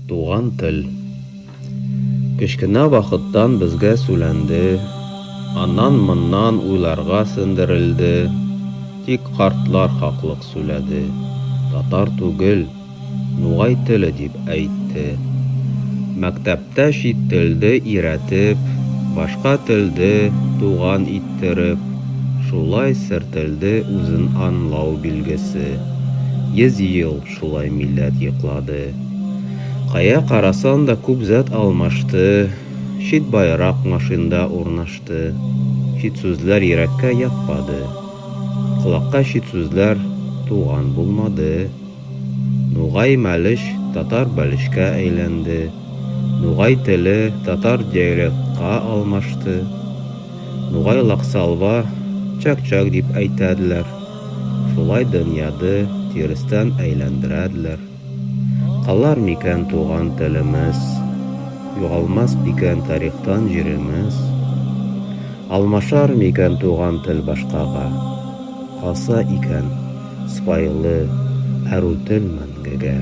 Туган тел. Кечкенә вакыттан безгә сөйләнде, аннан-моннан уйларга сеңдерелде, тик картлар хаклык сөйләде. Татар түгел, нугай теле дип әйтте. Мәктәптә чит телде өйрәтеп, башка телде туган иттереп, шулай сер телде үзен аңлау билгесе. 100 ел шулай милләт йоклады. Кая карасаң да күп зат алмашты, чит байрак машинда урнашты. Чит сүзләр йөрәккә ятпады, колакка чит сүзләр туган булмады. Нугай мәлеш татар бәлешкә әйләнде, нугай теле татар диалектка алмашты. Нугай лаксалва чак-чак дип әйтәделәр, шулай дөньяды тирестән әйләндерәделәр. Калар микән туган телемез, югалмас микән тарихтан җиремез. Алмашар микән туган тел башкага, калса икән сыпайылы әрү тел мәңгегә.